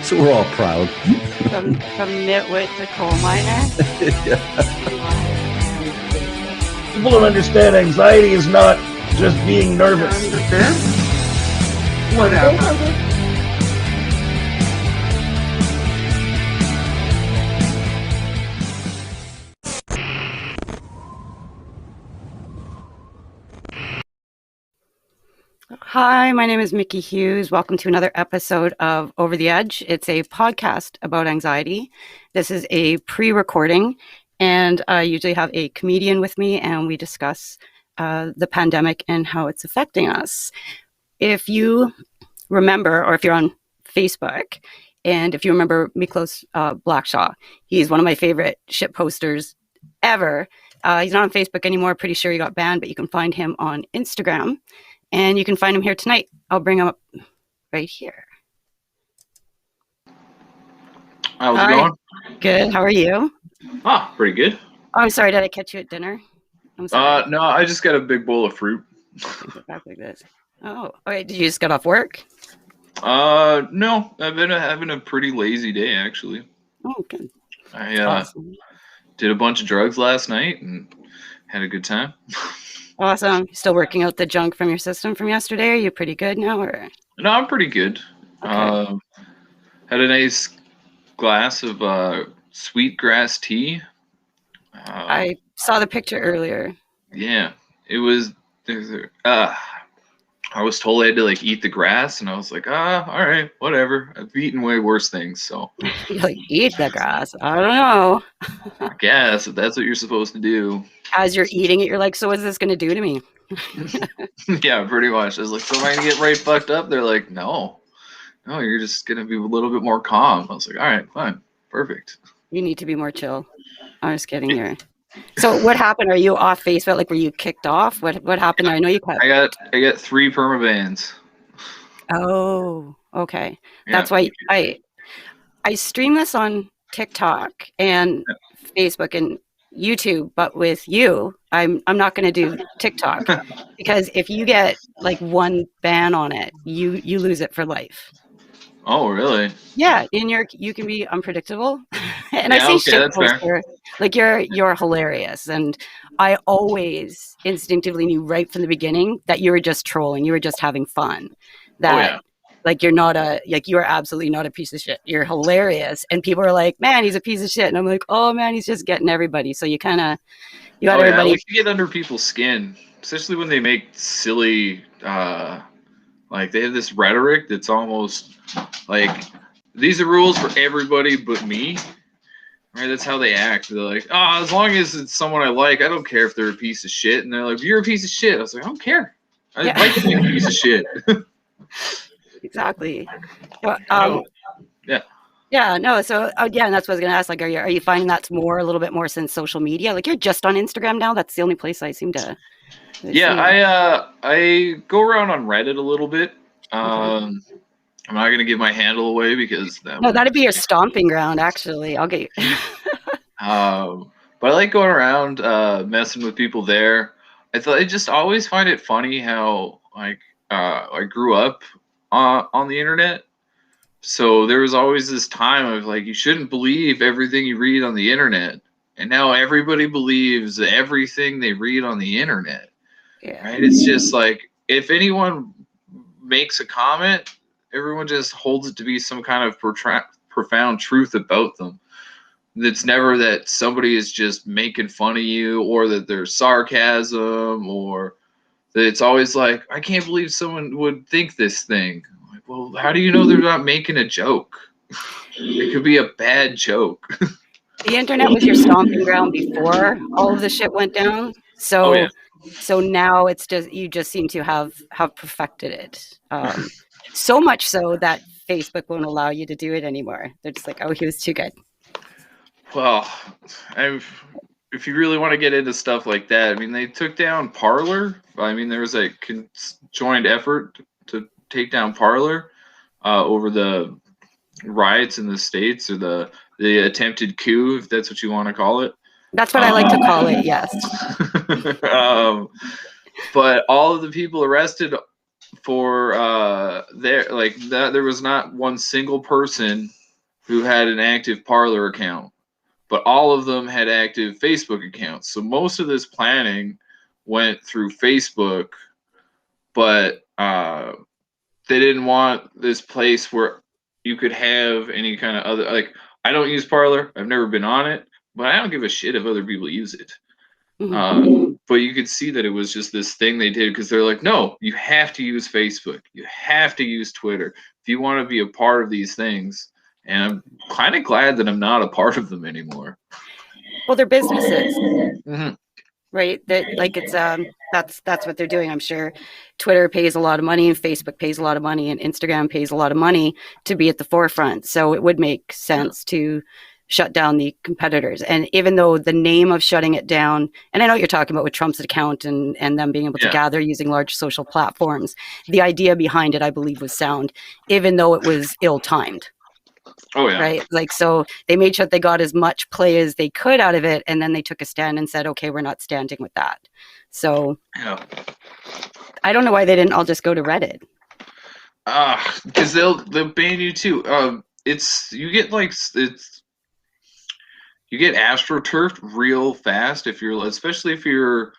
So we're all proud. From nitwit to coal miner. Yeah. People don't understand anxiety is not just being nervous. Whatever. Hi, my name is Miki Hughes. Welcome to another episode of Over the Edge. It's a podcast about anxiety. This is a pre-recording, and I usually have a comedian with me, and we discuss the pandemic and how it's affecting us. If you remember, or if you're on Facebook, and if you remember Miklos Blackshaw, he's one of my favorite shit posters ever. He's not on Facebook anymore. Pretty sure he got banned, but you can find him on Instagram. And you can find him here tonight. I'll bring him up right here. How's it going? Good. How are you? Ah, pretty good. Oh, I'm sorry. Did I catch you at dinner? I'm sorry. No, I just got a big bowl of fruit. Back like this. Oh, okay. Did you just get off work? No. I've been having a pretty lazy day, actually. Oh, good. I Awesome. did a bunch of drugs last night and had a good time. Awesome. Still working out the junk from your system from yesterday? Are you pretty good now? Or? No, I'm pretty good. Okay. Had a nice glass of sweetgrass tea. I saw the picture earlier. Yeah, it was. I was told I had to eat the grass, and I was like, all right, whatever. I've eaten way worse things, so. You eat the grass? I don't know. I guess if that's what you're supposed to do. As you're eating it, you're like, so what's this going to do to me? Yeah, pretty much. I was like, so am I going to get right fucked up? They're like, no, you're just going to be a little bit more calm. I was like, all right, fine, perfect. You need to be more chill. I'm just kidding here. So what happened? Are you off Facebook? Were you kicked off? What happened? I know you cut. I got 3 permabans. Oh, okay. Yeah. That's why I stream this on TikTok and Facebook and YouTube, but with you, I'm not going to do TikTok because if you get one ban on it, you lose it for life. Oh, really? Yeah, you can be unpredictable, and Yeah, I say shit that's fair. poster, you're hilarious, and I always instinctively knew right from the beginning that you were just trolling, you were just having fun, that you're not you are absolutely not a piece of shit. You're hilarious, and people are like, man, he's a piece of shit, and I'm like, oh man, he's just getting everybody. So you got everybody. I like to get under people's skin, especially when they make silly. They have this rhetoric that's almost these are rules for everybody but me. Right? That's how they act. They're like, as long as it's someone I like, I don't care if they're a piece of shit. And they're like, you're a piece of shit. I was like, I don't care. I like to be a piece of shit. Exactly. Yeah. Yeah, no, so again, that's what I was going to ask. Are you finding that's a little bit more since social media? You're just on Instagram now? That's the only place I seem to. Yeah, I go around on Reddit a little bit. I'm not going to give my handle away because that'd be your stomping ground, actually. I'll get you. But I like going around messing with people there. I just always find it funny how I grew up on the internet. So there was always this time of you shouldn't believe everything you read on the internet. And now everybody believes everything they read on the internet. Yeah. Right? It's just if anyone makes a comment, everyone just holds it to be some kind of profound truth about them. It's never that somebody is just making fun of you or that there's sarcasm or that it's always I can't believe someone would think this thing. Well, how do you know they're not making a joke? It could be a bad joke. The internet was your stomping ground before all of the shit went down. So, So now it's just you just seem to have perfected it. So much so that Facebook won't allow you to do it anymore. They're just like, oh, he was too good. Well, if you really want to get into stuff like that, they took down Parler. There was a joint effort to take down Parler over the riots in the States or the attempted coup, if that's what you want to call it. That's what I like to call it, yes. But all of the people arrested for there was not one single person who had an active Parler account, but all of them had active Facebook accounts. So most of this planning went through Facebook, but they didn't want this place where you could have any kind of other, like, I don't use Parler. I've never been on it, but I don't give a shit if other people use it. But you could see that it was just this thing they did because they're like, no, you have to use Facebook. You have to use Twitter if you want to be a part of these things. And I'm kind of glad that I'm not a part of them anymore. Well, they're businesses, Mm-hmm. right? That like it's that's what they're doing. I'm sure Twitter pays a lot of money, and Facebook pays a lot of money, and Instagram pays a lot of money to be at the forefront. So it would make sense to shut down the competitors. And even though the name of shutting it down, and I know what you're talking about with Trump's account and them being able to gather using large social platforms, the idea behind it, I believe, was sound, even though it was ill-timed. Oh, yeah. Right? Like, so they made sure they got as much play as they could out of it, and then they took a stand and said, okay, we're not standing with that. So I don't know why they didn't all just go to Reddit. Because they'll ban you too. You get astroturfed real fast especially if you're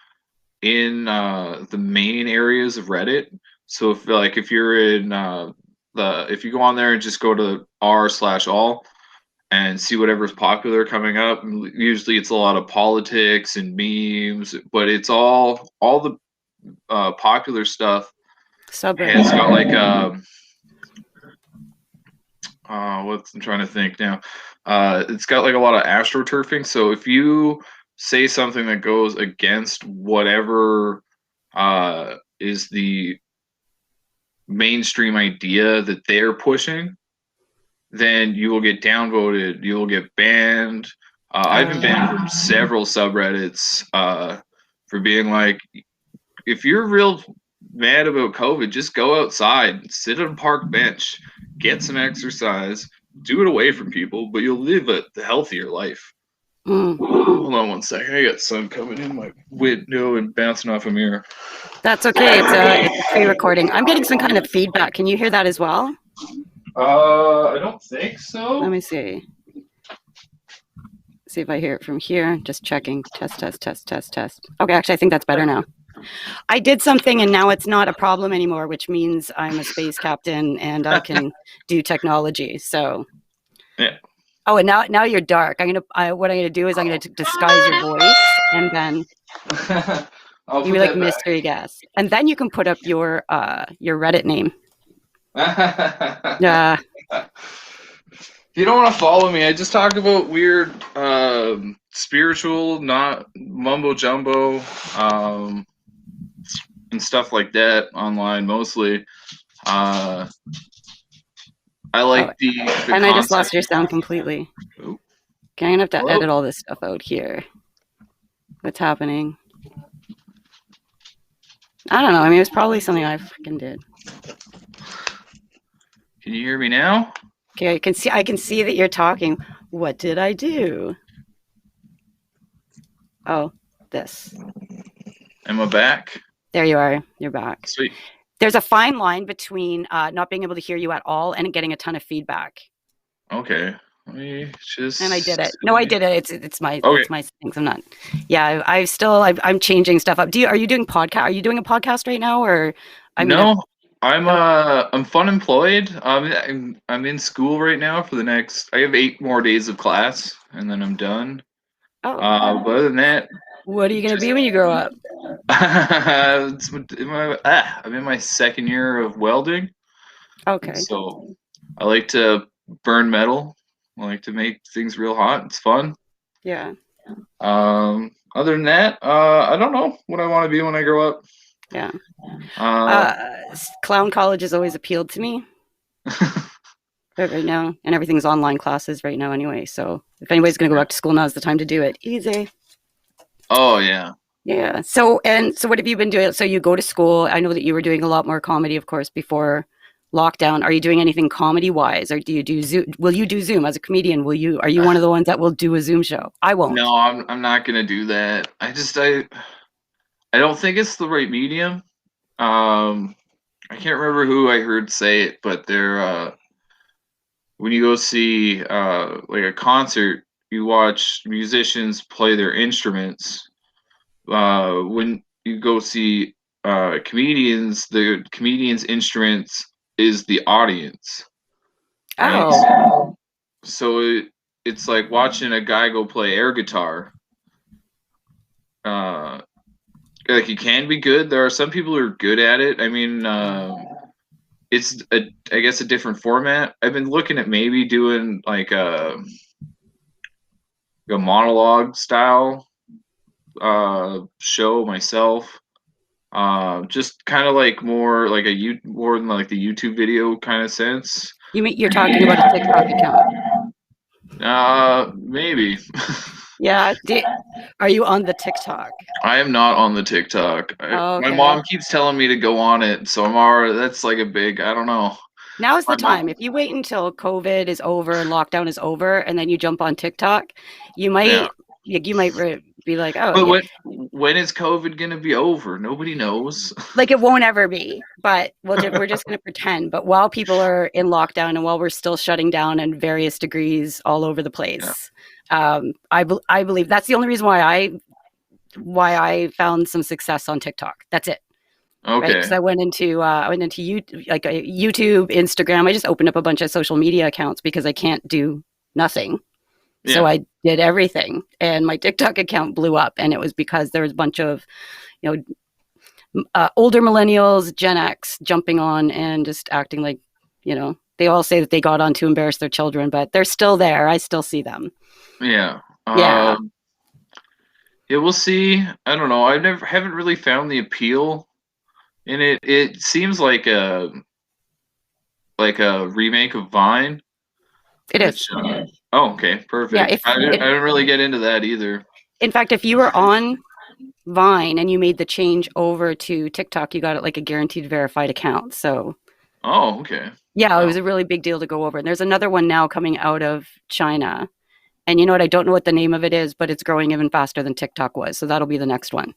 in the main areas of Reddit. So if you're in if you go on there and just go to r/all and see whatever's popular coming up, usually it's a lot of politics and memes, but it's all the popular stuff has got like what I'm trying to think now. It's got like a lot of astroturfing. So if you say something that goes against whatever is the mainstream idea that they're pushing, then you will get downvoted. You will get banned. I've been banned from several subreddits for being like, if you're real mad about COVID, just go outside, sit on a park bench, get some exercise, do it away from people, but you'll live a healthier life. Hold on one second. I got sun coming in my window and bouncing off a mirror. That's okay. It's a pre-recording. I'm getting some kind of feedback. Can you hear that as well? I don't think so. Let me see. See if I hear it from here. Just checking. Test. Okay, actually, I think that's better now. I did something and now it's not a problem anymore, which means I'm a space captain and I can do technology. So, yeah. Oh, and now you're dark. What I'm gonna do is I'm gonna disguise your voice, and then you be like mystery guest, and then you can put up your Reddit name. Yeah. If you don't want to follow me, I just talk about weird, spiritual, not mumbo jumbo, and stuff like that online mostly. I like the and I just lost your sound completely. Ooh. Okay, I'm gonna have to edit all this stuff out here. What's happening? I don't know. I mean, it was probably something I freaking did. Can you hear me now? Okay, I can see that you're talking. What did I do? Oh, this. Am I back? There you are. You're back. Sweet. There's a fine line between not being able to hear you at all and getting a ton of feedback. Okay. Let me just. And I did it. No, I did it. It's my things. I'm not. Yeah, I'm changing stuff up. Are you doing podcast? Are you doing a podcast right now, or? No, I'm fun employed. I'm in school right now for the next. I have 8 more days of class, and then I'm done. Oh. But other than that. What are you gonna be when you grow up? I'm in my second year of welding. Okay. So I like to burn metal. I like to make things real hot. It's fun. Yeah. Other than that, I don't know what I want to be when I grow up. Yeah. Clown college has always appealed to me. Right now, and everything's online classes right now anyway. So if anybody's gonna go back to school, now's the time to do it. Easy. Oh yeah. Yeah. So what have you been doing? So you go to school. I know that you were doing a lot more comedy, of course, before lockdown. Are you doing anything comedy wise, or do you do Zoom? Will you do Zoom as a comedian? Are you one of the ones that will do a Zoom show? I won't. No, I'm not gonna do that. I don't think it's the right medium. I can't remember who I heard say it, but they're when you go see like a concert, you watch musicians play their instruments. When you go see comedians, the comedians' instruments is the audience, right? Oh, So it's like watching a guy go play air guitar. Uh, like he can be good. There are some people who are good at it. I mean, it's I guess a different format. I've been looking at maybe doing like a monologue style show myself. Just kind of like more like more than like the YouTube video kind of sense. you're talking about a TikTok account. Maybe. Yeah. Are you on the TikTok? I am not on the TikTok. Oh, My okay. mom keeps telling me to go on it, so I'm already. That's like a big. I don't know. Now's the My time. mom. If you wait until COVID is over and lockdown is over, and then you jump on TikTok, you Yeah. might be like, oh, But yeah, when is COVID gonna be over? Nobody knows. like it won't ever be. But we're just going to pretend. But while people are in lockdown and while we're still shutting down in various degrees all over the Yeah. place, I believe that's the only reason why I found some success on TikTok. That's it. Right, because Okay. I went into YouTube, Instagram. I just opened up a bunch of social media accounts because I can't do nothing. So Yeah. I did everything, and my TikTok account blew up, and it was because there was a bunch of you older millennials, Gen X, jumping on and just acting like they all say that they got on to embarrass their children, but they're still there. I still see them. Yeah. Yeah, Yeah. We'll see. I don't know. I never haven't really found the appeal in it. It seems like a remake of Vine, it which. is. Oh, okay. Yeah, Perfect. I didn't really get into that either. in fact, if you were on Vine and you made the change over to TikTok, you got it like a guaranteed verified account. So Oh, okay. yeah, it Wow. was a really big deal to go over. And there's another one now coming out of China. And you know what? I don't know what the name of it is, but it's growing even faster than TikTok was. So that'll be the next one.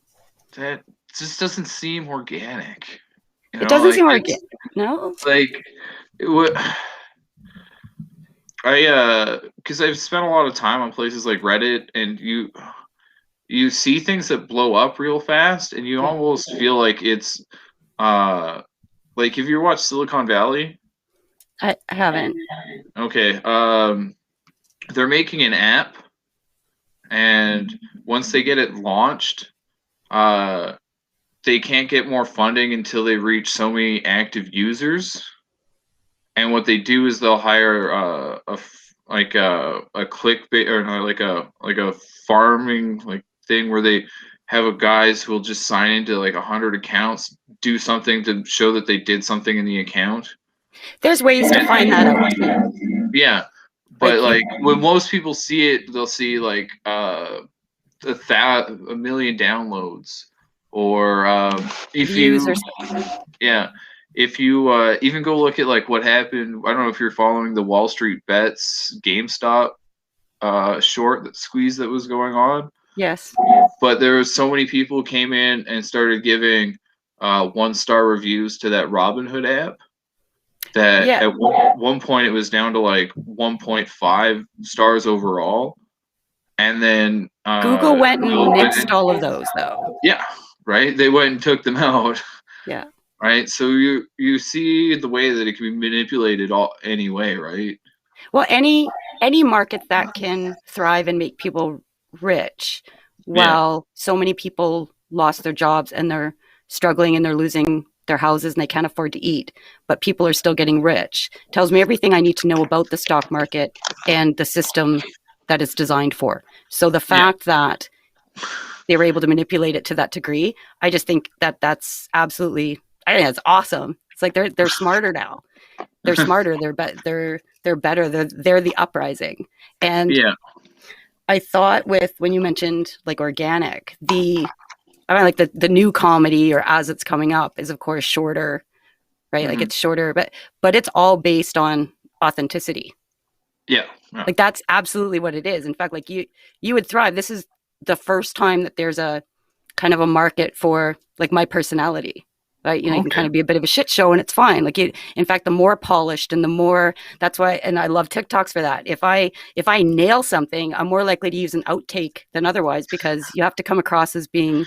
That just doesn't seem organic. It doesn't Like seem it's organic. No? like it would. Because I've spent a lot of time on places like Reddit, and you see things that blow up real fast, and you Yeah, almost feel like it's uh like if you watch Silicon Valley, I haven't. okay, they're making an app, and once they get it launched, uh, they can't get more funding until they reach so many active users. And what they do is they'll hire like a clickbait or no, like a farming like thing where they have a guys who will just sign into like 100 accounts, do something to show that they did something in the account. There's ways to find that out too. Yeah, but Like like when most people see it, they'll see like a million downloads, or if views you or yeah, if you even go look at like what happened. I don't know if you're following the Wall Street Bets GameStop short that squeeze that was going on, yes. but there was so many people came in and started giving 1-star reviews to that Robinhood app that Yeah. at one point it was down to like 1.5 stars overall, and then Google went and Google went nixed and, all of those though. yeah, right, they went and took them out. Yeah. Right, so you see the way that it can be manipulated all any way, right? Well, any market that can thrive and make people rich Yeah, while so many people lost their jobs and they're struggling and they're losing their houses and they can't afford to eat, but people are still getting rich, tells me everything I need to know about the stock market and the system that it's designed for. So the yeah, fact that they were able to manipulate it to that degree, I just think that I think that's awesome. It's like they're smarter now. They're smarter. They're better. They're the uprising. And yeah. I thought with when you mentioned like organic, I mean like the new comedy or as it's coming up is of course shorter, right? Like Hmm. it's shorter, but it's all based on authenticity. Yeah, yeah, Like that's absolutely what it is. In fact, like you would thrive. This is the first time that there's a kind of a market for like my personality. Right? You know, you can Okay. kind of be a bit of a shit show and it's fine. Like in fact, the more polished and the more that's why, and I love TikToks for that. If I nail something, I'm more likely to use an outtake than otherwise because you have to come across as being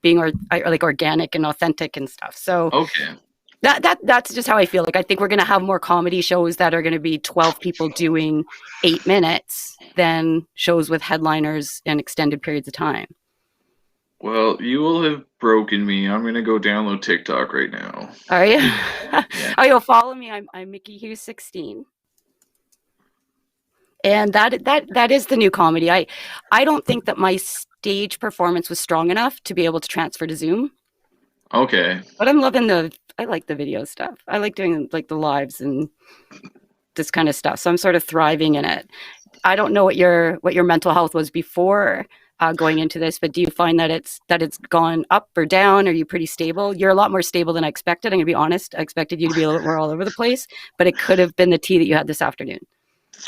like organic and authentic and stuff. So Okay. that's just how I feel. Like I think we're gonna have more comedy shows that are gonna be 12 people doing 8 minutes than shows with headliners and extended periods of time. Well, you will have broken me. I'm gonna go download TikTok right now. Are you? Yeah. Oh, you'll follow me. I'm Mickey Hughes 16. And that is the new comedy. I don't think that my stage performance was strong enough to be able to transfer to Zoom. Okay. But I like the video stuff. I like doing like the lives and this kind of stuff. So I'm sort of thriving in it. I don't know what your mental health was before going into this, but do you find that it's gone up or down? Are you pretty stable? You're a lot more stable than I expected. I'm gonna be honest. I expected you to be a little more all over the place, but it could have been the tea that you had this afternoon.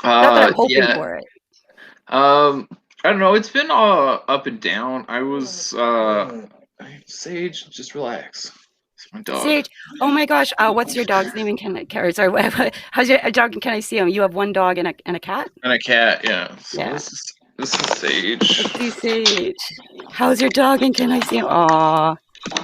Not that I'm hoping Yeah. for it. I don't know. It's been up and down. I was Sage, just relax. It's my dog. Sage, oh my gosh, what's your dog's name? And sorry, how's your dog? And can I see him? You have one dog and a cat? And a cat, yeah. So Yeah. this is Sage. Let's see, Sage. How's your dog? And can I see him? Aw,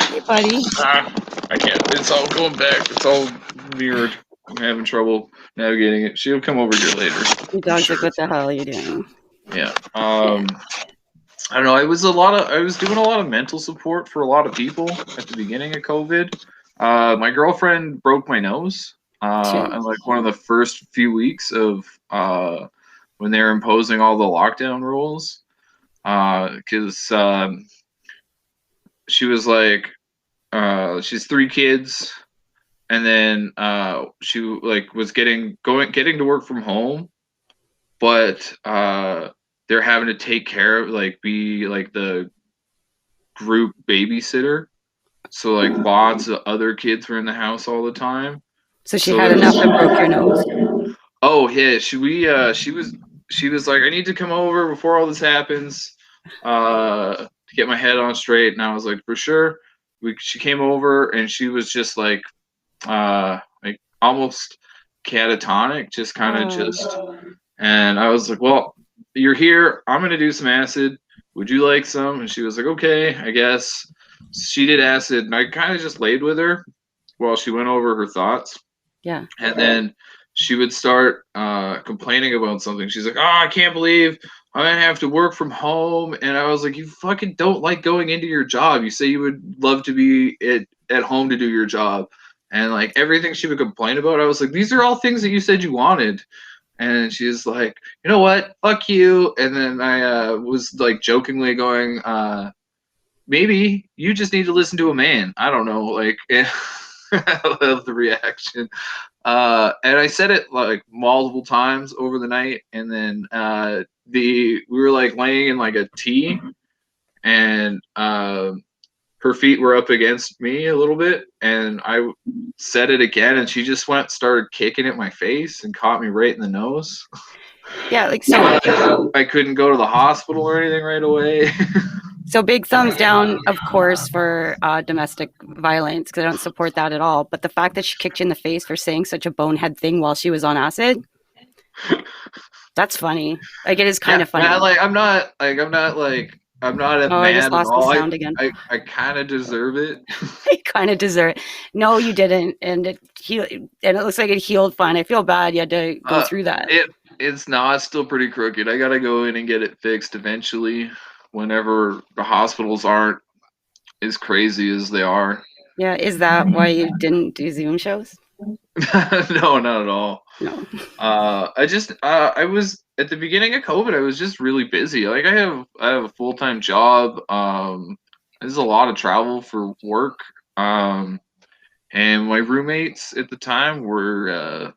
hey, buddy. I can't. It's all going back. It's all mirrored. I'm having trouble navigating it. She'll come over here later. Your dog's Sure. like, what the hell are you doing? Yeah. Yeah. I don't know. I was doing a lot of mental support for a lot of people at the beginning of COVID. My girlfriend broke my nose. Shit. In like one of the first few weeks of when they were imposing all the lockdown rules. Because she was like, she's 3 kids, and then she like was getting to work from home, but they're having to take care of be like the group babysitter. So like lots of other kids were in the house all the time. So she So had enough and broke your nose. oh yeah, she was like, I need to come over before all this happens, to get my head on straight. And I was like, for sure. She came over and she was just like almost catatonic, just kind of just. And I was like, well, you're here. I'm gonna do some acid. Would you like some? And she was like, okay, I guess. She did acid, and I kind of just laid with her while she went over her thoughts. Yeah. And then she would start complaining about something. She's like, oh, I can't believe I'm going to have to work from home. And I was like, you fucking don't like going into your job. You say you would love to be at home to do your job. And like everything she would complain about, I was like, these are all things that you said you wanted. And she's like, you know what? Fuck you. And then I was like jokingly going, maybe you just need to listen to a man. I don't know. Like, I love the reaction. And I said it like multiple times over the night. And then we were like laying in like a T, and her feet were up against me a little bit, and I said it again, and she just started kicking at my face and caught me right in the nose. Yeah, like so. I couldn't go to the hospital or anything right away. So big thumbs down, of course, for domestic violence because I don't support that at all. But the fact that she kicked you in the face for saying such a bonehead thing while she was on acid, that's funny. Like it is kind of funny. I'm not Oh, I just mad at lost the all. sound again. I kind of deserve it. You kind of deserve it. No, you didn't, and it looks like it healed fine. I feel bad you had to go through that. It's still pretty crooked. I gotta go in and get it fixed eventually, whenever the hospitals aren't as crazy as they are. Yeah, is that why you didn't do Zoom shows? No, not at all. No. I was at the beginning of COVID. I was just really busy. Like I have a full-time job. There's a lot of travel for work. And my roommates at the time were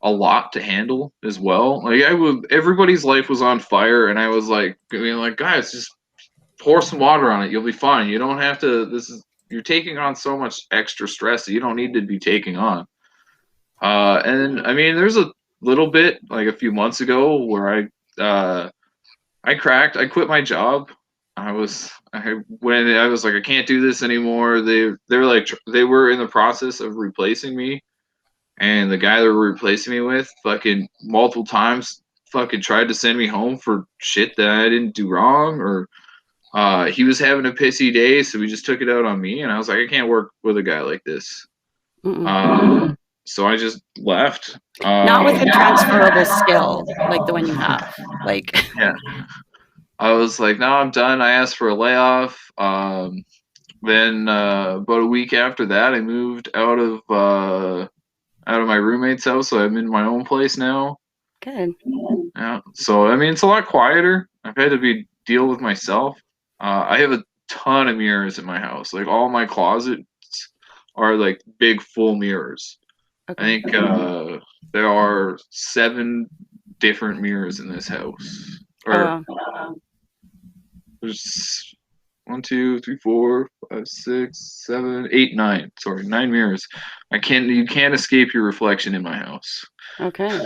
a lot to handle as well. Like everybody's life was on fire, and I was like, being like, guys, just pour some water on it. You'll be fine. You don't have to. You're taking on so much extra stress that you don't need to be taking on. And I mean, there's a little bit like a few months ago where I quit my job when I was like, I can't do this anymore. They're like, they were in the process of replacing me, and the guy they were replacing me with, fucking multiple times, fucking tried to send me home for shit that I didn't do wrong, or he was having a pissy day, so he just took it out on me, and I was like, I can't work with a guy like this. So I just left. Not with a transferable skill like the one you have. Like, Yeah. I was like, no, I'm done. I asked for a layoff. Then about a week after that, I moved out of my roommate's house, so I'm in my own place now. good. Yeah. So I mean, it's a lot quieter. I've had to deal with myself. I have a ton of mirrors in my house. Like all my closets are like big full mirrors. I Okay. think there are 7 different mirrors in this house. Or there's 1, 2, 3, 4, 5, 6, 7, 8, 9. Sorry, 9 mirrors. You can't escape your reflection in my house. Okay.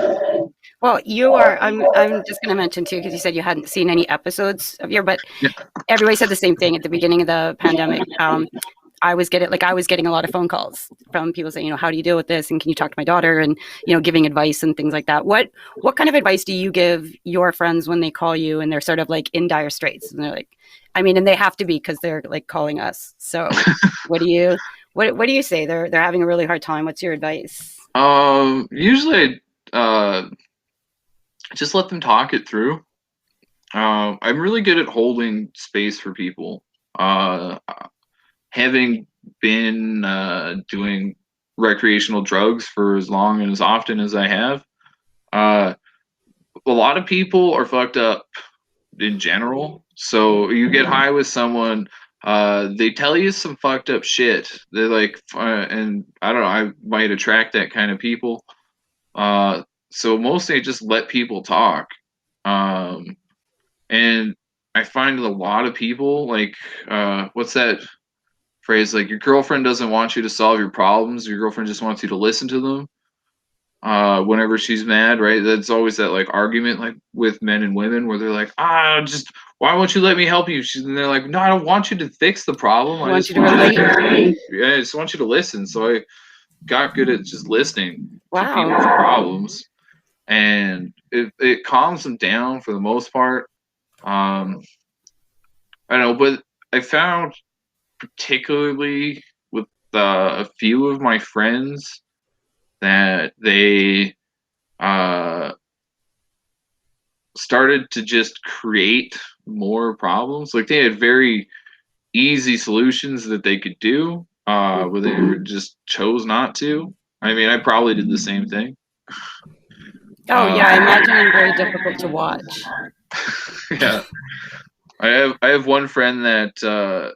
Well, you are. I'm just going to mention too, because you said you hadn't seen any episodes of your, but Yeah. everybody said the same thing at the beginning of the pandemic. I was getting a lot of phone calls from people saying, how do you deal with this? And can you talk to my daughter? And, giving advice and things like that. What kind of advice do you give your friends when they call you and they're sort of like in dire straits? And they're like, and they have to be because they're like calling us. So what do you say? They're having a really hard time. What's your advice? Usually just let them talk it through. I'm really good at holding space for people. Having been doing recreational drugs for as long and as often as I have, a lot of people are fucked up in general. So you get high with someone, they tell you some fucked up shit. They're like, and I don't know, I might attract that kind of people. So mostly I just let people talk. And I find a lot of people like, what's that phrase? Like, your girlfriend doesn't want you to solve your problems. Your girlfriend just wants you to listen to them. Whenever she's mad, right? That's always that like argument, like with men and women, where they're like, just why won't you let me help you? And they're like, no, I don't want you to fix the problem. I want you to relate. Yeah, I just want you to listen. So I got good at just listening to Wow. people's problems, and it calms them down for the most part. I don't know, but I found particularly with a few of my friends that they started to just create more problems. Like they had very easy solutions that they could do, but they just chose not to. I mean, I probably did the same thing. Oh yeah, I imagine I'm very difficult to watch. Yeah, I have one friend that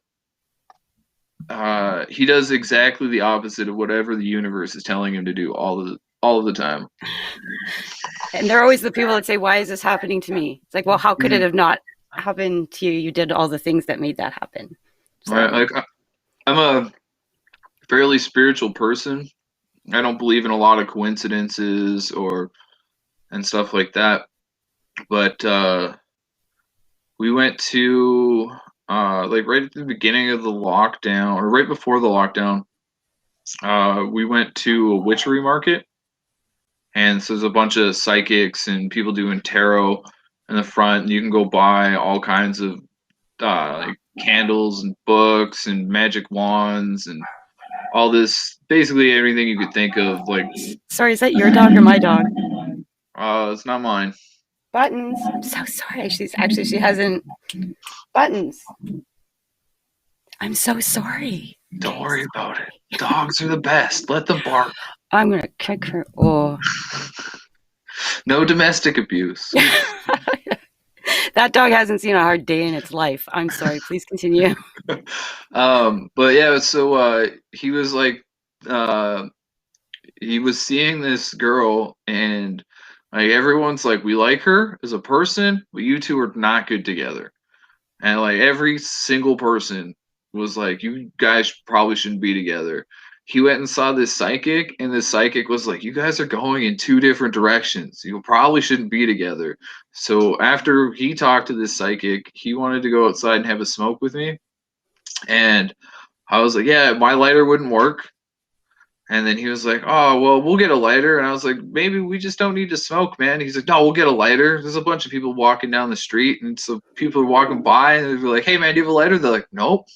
he does exactly the opposite of whatever the universe is telling him to do all of the time. And they're always the people that say, why is this happening to me? It's like, well, how could it have not happened to you? You did all the things that made that happen. So. Right, like I'm a fairly spiritual person. I don't believe in a lot of coincidences and stuff like that. But we went to like right at the beginning of the lockdown, or right before the lockdown, we went to a witchery market, and so there's a bunch of psychics and people doing tarot in the front, and you can go buy all kinds of like candles and books and magic wands and all this, basically everything you could think of. Like, sorry, is that your dog or my dog? It's not mine. Buttons. I'm so sorry. She hasn't. Buttons. I'm so sorry. Don't worry about it. Dogs are the best. Let them bark. I'm gonna kick her. Oh. No domestic abuse. That dog hasn't seen a hard day in its life. I'm sorry. Please continue. But yeah, so he was like, he was seeing this girl, and like everyone's like, we like her as a person, but you two are not good together. And like every single person was like, you guys probably shouldn't be together. he went and saw this psychic, and the psychic was like, "You guys are going in two different directions. You probably shouldn't be together." So after he talked to this psychic, he wanted to go outside and have a smoke with me, and I was like, "Yeah, my lighter wouldn't work." And then he was like, "Oh, well, we'll get a lighter." And I was like, "Maybe we just don't need to smoke, man." He's like, "No, we'll get a lighter. There's a bunch of people walking down the street." And so people are walking by and they're like, "Hey, man, do you have a lighter?" They're like, "Nope,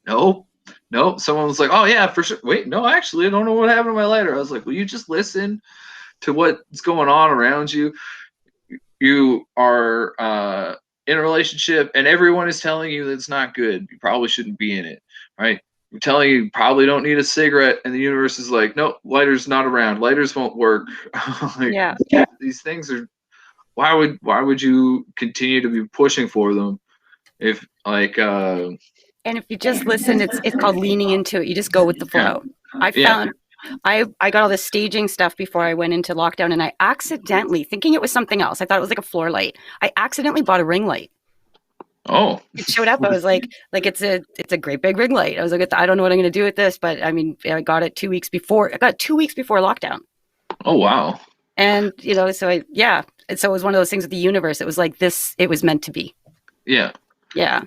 nope, nope." Someone was like, "Oh, yeah, for sure." Wait, no, actually, I don't know what happened to my lighter. I was like, "Will you just listen to what's going on around you? You are in a relationship and everyone is telling you that it's not good. You probably shouldn't be in it, right? I'm telling you, you probably don't need a cigarette, and the universe is like, no, lighters not around. Lighters won't work. Like, Yeah. these things are. Why would you continue to be pushing for them if like And if you just listen, it's called leaning into it. You just go with the flow. I yeah. found I got all this staging stuff before I went into lockdown, and I accidentally, thinking it was something else, I thought it was like a floor light. I accidentally bought a ring light. Oh. It showed up. I was like it's a great big ring light. I was like, I don't know what I'm going to do with this, but I mean, I got it 2 weeks before. I got it 2 weeks before lockdown. Oh wow. And so and so it was one of those things with the universe. It was like this. It was meant to be. Yeah. Yeah.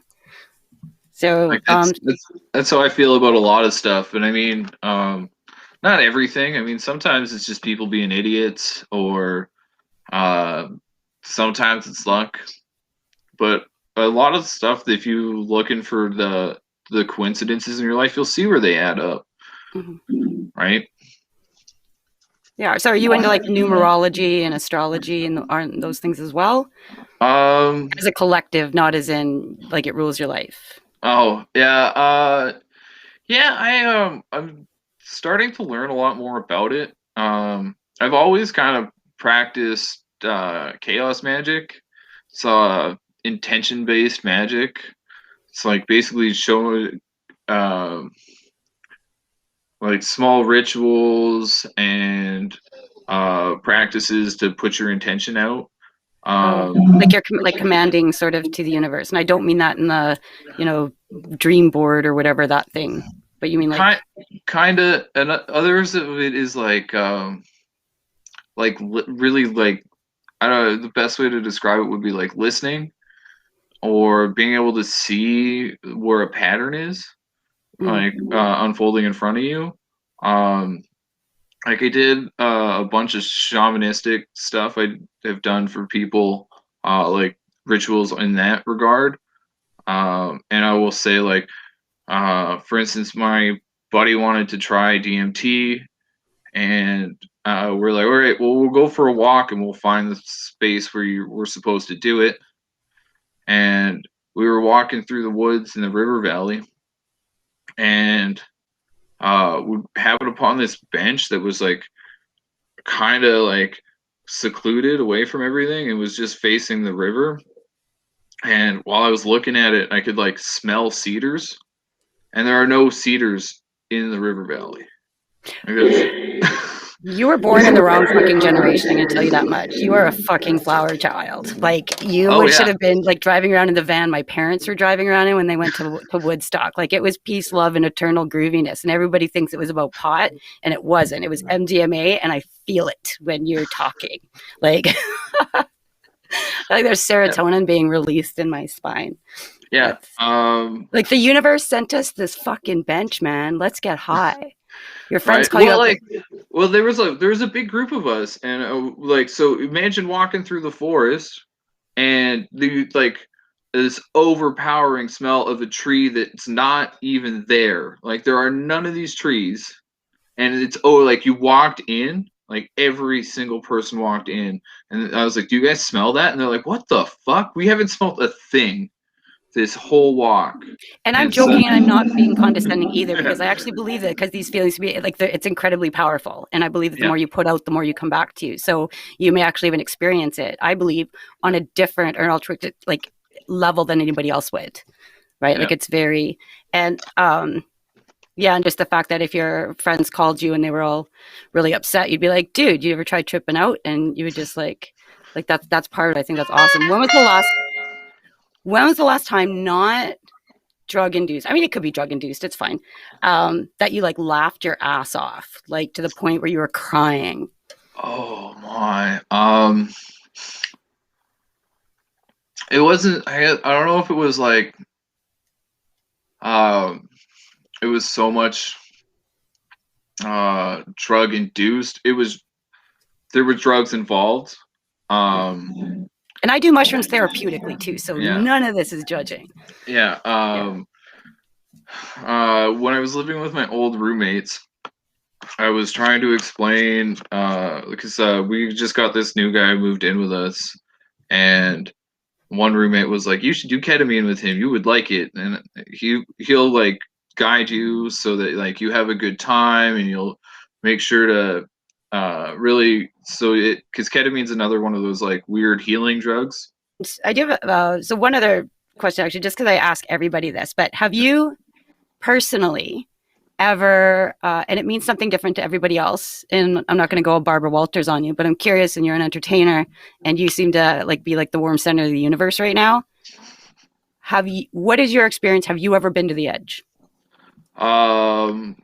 So Like that's how I feel about a lot of stuff. And I mean, not everything. I mean, sometimes it's just people being idiots, or sometimes it's luck. But a lot of stuff, if you looking for the coincidences in your life, you'll see where they add up, right? yeah. So are you into like numerology and astrology and aren't those things as well? Um. As a collective, not as in like it rules your life. Oh yeah. Yeah. I'm starting to learn a lot more about it. I've always kind of practiced chaos magic. So intention based magic. It's like basically showing like small rituals and practices to put your intention out. Like you're like commanding sort of to the universe, and I don't mean that in the dream board or whatever that thing, but you mean like kind of, and others of it is really like, I don't know, the best way to describe it would be like listening or being able to see where a pattern is like unfolding in front of you. Like I did a bunch of shamanistic stuff I have done for people, like rituals in that regard. And I will say, like, for instance, my buddy wanted to try DMT, and we're like, all right, well, we'll go for a walk and we'll find the space where we're supposed to do it. And we were walking through the woods in the river valley, and we happened upon this bench that was like kind of like secluded away from everything. It was just facing the river. And while I was looking at it, I could like smell cedars, and there are no cedars in the river valley. you were born in the wrong fucking generation. I'm gonna tell you that much. You are a fucking flower child. Like you should have been like driving around in the van my parents were driving around in when they went to Woodstock. Like it was peace, love, and eternal grooviness. And everybody thinks it was about pot, and it wasn't. It was MDMA, and I feel it when you're talking. Like, like there's serotonin being released in my spine. Yeah. Like the universe sent us this fucking bench, man. Let's get high. Your friends right. call you like, well, there was a big group of us, and like, so imagine walking through the forest, and the like this overpowering smell of a tree that's not even there. Like there are none of these trees, and it's like you walked in, like every single person walked in, and I was like, "Do you guys smell that?" And they're like, "What the fuck? We haven't smelled a thing this whole walk." And I'm joking, and I'm not being condescending either, because I actually believe that, because these feelings can be like it's incredibly powerful, and I believe that the more you put out, the more you come back to. So you may actually even experience it, I believe, on a different or an altruistic like level than anybody else would, right? Like it's very and and just the fact that if your friends called you and they were all really upset, you'd be like, "Dude, you ever tried tripping out?" And you would just like that's part of it. I think that's awesome. When was the last time not drug induced, I mean, it could be drug induced, it's fine, that you like laughed your ass off, like to the point where you were crying? Oh my. It wasn't. I don't know if it was like. It was so much. Drug induced. It was. There were drugs involved. Um. And I do mushrooms therapeutically too, so Yeah. none of this is judging. Yeah. Yeah. When I was living with my old roommates, I was trying to explain. Because we just got this new guy moved in with us, and one roommate was like, "You should do ketamine with him. You would like it, and he'll like guide you so that like you have a good time, and you'll make sure to really so it because ketamine's another one of those like weird healing drugs." I do have, so one other question, actually, just because I ask everybody this, but have you personally ever, and it means something different to everybody else, and I'm not going to go Barbara Walters on you, but I'm curious, and you're an entertainer, and you seem to like be like the warm center of the universe right now. What is your experience? Have you ever been to the edge? Um,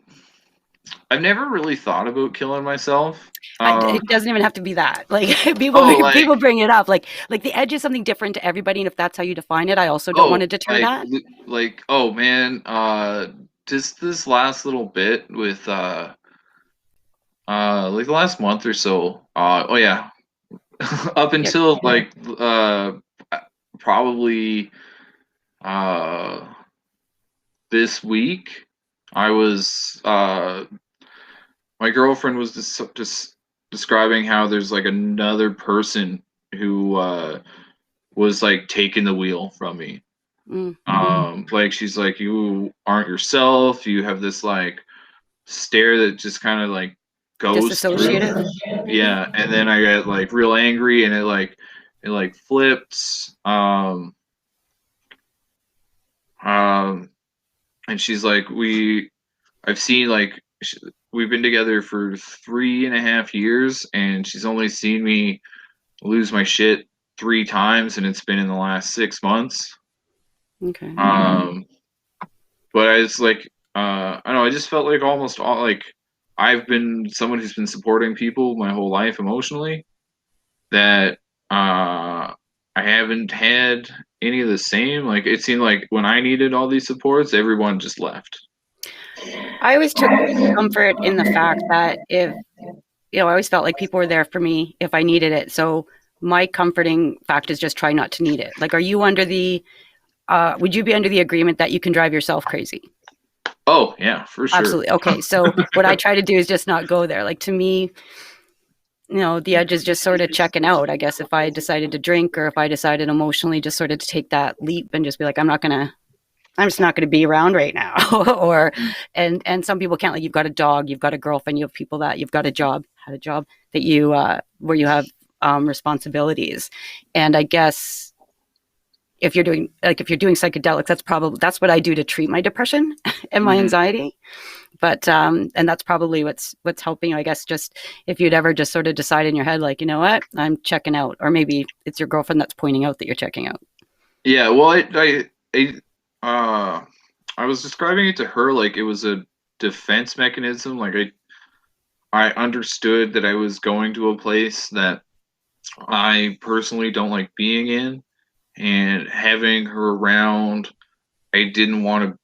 I've never really thought about killing myself. It doesn't even have to be that. Like Oh, like people bring it up. Like the edge is something different to everybody, and if that's how you define it, I also don't want oh, to deter that. oh man, just this last little bit with like the last month or so. Oh yeah, up Yeah. until like probably uh this week, I was my girlfriend was just describing how there's like another person who was like taking the wheel from me. Mm. Like she's like, you aren't yourself. You have this like stare that just kind of like goes through. Disassociative. Yeah, and then I got like real angry, and it like flips. And she's like, I've seen like we've been together for 3.5 years, and she's only seen me lose my shit 3 times, and it's been in the last 6 months. Okay. But I was like, I don't know, I just felt like almost all like I've been someone who's been supporting people my whole life emotionally. That I haven't had any of the same. Like it seemed like when I needed all these supports, everyone just left. I always took comfort in the fact that if, I always felt like people were there for me if I needed it. So my comforting fact is just try not to need it. Like, are you under would you be under the agreement that you can drive yourself crazy? Oh yeah, for sure. Absolutely. Okay. So what I try to do is just not go there. Like to me, the edge is just sort of checking out. I guess if I decided to drink or if I decided emotionally just sort of to take that leap and just be like, I'm just not going to be around right now. Or, and some people can't, like, you've got a dog, you've got a girlfriend, you have people that you've got had a job that you, where you have responsibilities. And I guess if you're doing psychedelics, that's what I do to treat my depression and my anxiety. But, and that's probably what's helping you, I guess. Just if you'd ever just sort of decide in your head, like, you know what, I'm checking out, or maybe it's your girlfriend that's pointing out that you're checking out. Yeah, well, I was describing it to her like it was a defense mechanism. Like I understood that I was going to a place that I personally don't like being in, and having her around, I didn't want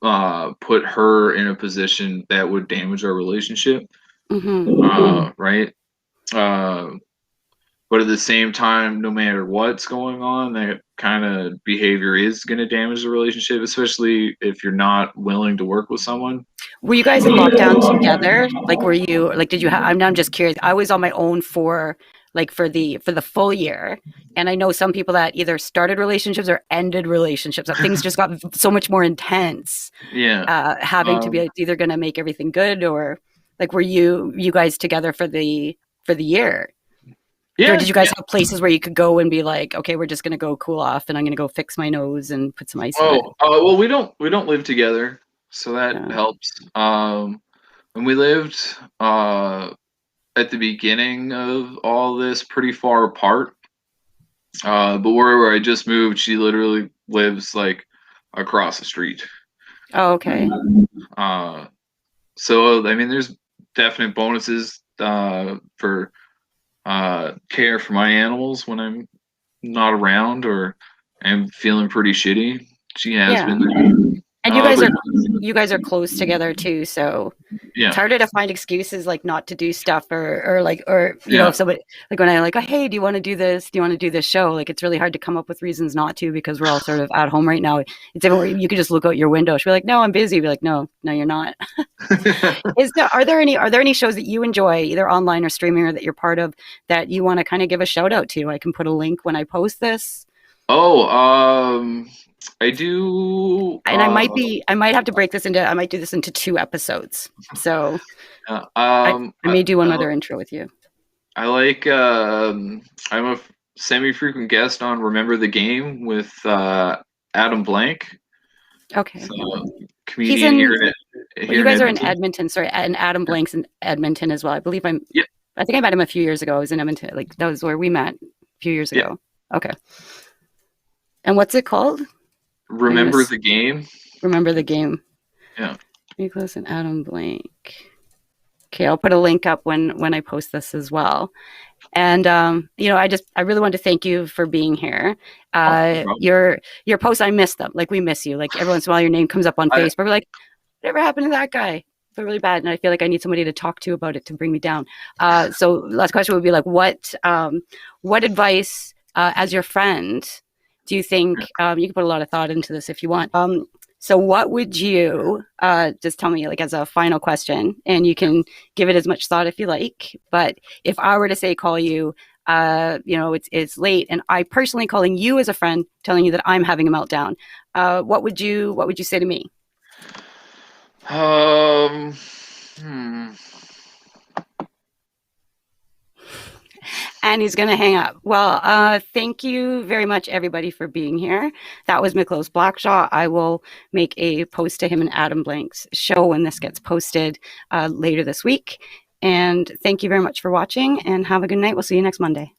to put her in a position that would damage our relationship. Right. Uh, but at the same time, no matter what's going on, that kind of behavior is going to damage the relationship, especially if you're not willing to work with someone. Were you guys in lockdown together? Like, were you like? Did you have? I'm just curious. I was on my own for the full year, and I know some people that either started relationships or ended relationships. That things just got so much more intense. Yeah. Having to be either going to make everything good, or like, were you guys together for the year? Yeah. Or did you guys have places where you could go and be like, okay, we're just going to go cool off, and I'm going to go fix my nose and put some ice in it? Well, we don't live together, so that helps. And we lived at the beginning of all this pretty far apart. But where I just moved, she literally lives like across the street. Oh, okay. So I mean, there's definite bonuses for care for my animals when I'm not around or I'm feeling pretty shitty. She has Yeah. been there. And But you guys are close together too, so it's yeah, harder to find excuses like not to do stuff or like or you know yeah. if somebody like when I like, oh, hey, do you want to do this? Do you want to do this show? Like it's really hard to come up with reasons not to because we're all sort of at home right now. It's even where you could just look out your window. She'll be like, no, I'm busy. Be like, no, you're not. Are there any shows that you enjoy either online or streaming or that you're part of that you want to kind of give a shout out to? I can put a link when I post this. Oh, I do. And I might have to break this into I might do this into 2 episodes. So I may do one other intro with you. I like. I'm a semi-frequent guest on Remember the Game with Adam Blank. Okay. So, comedian here you guys are in Edmonton. Edmonton. Sorry, and Adam Blank's in Edmonton as well. I believe Yep. I think I met him a few years ago. I was in Edmonton. Like that was where we met a few years ago. Okay. And what's it called? Remember the Game. Remember the Game. Yeah. Miklos and Adam Blank. Okay, I'll put a link up when I post this as well. And you know, I really want to thank you for being here. Your posts, I miss them. Like we miss you. Like every once in a while, your name comes up on Facebook. We're like, whatever happened to that guy? I feel really bad, and I feel like I need somebody to talk to about it to bring me down. So last question would be like, what advice as your friend do you think? You can put a lot of thought into this if you want. So what would you just tell me, like, as a final question, and you can give it as much thought if you like, but if I were to say call you, you know, it's late, and I personally calling you as a friend, telling you that I'm having a meltdown, what would you say to me? And he's going to hang up. Well, thank you very much, everybody, for being here. That was Miklos Blackshaw. I will make a post to him and Adam Blank's show when this gets posted later this week. And thank you very much for watching, and have a good night. We'll see you next Monday.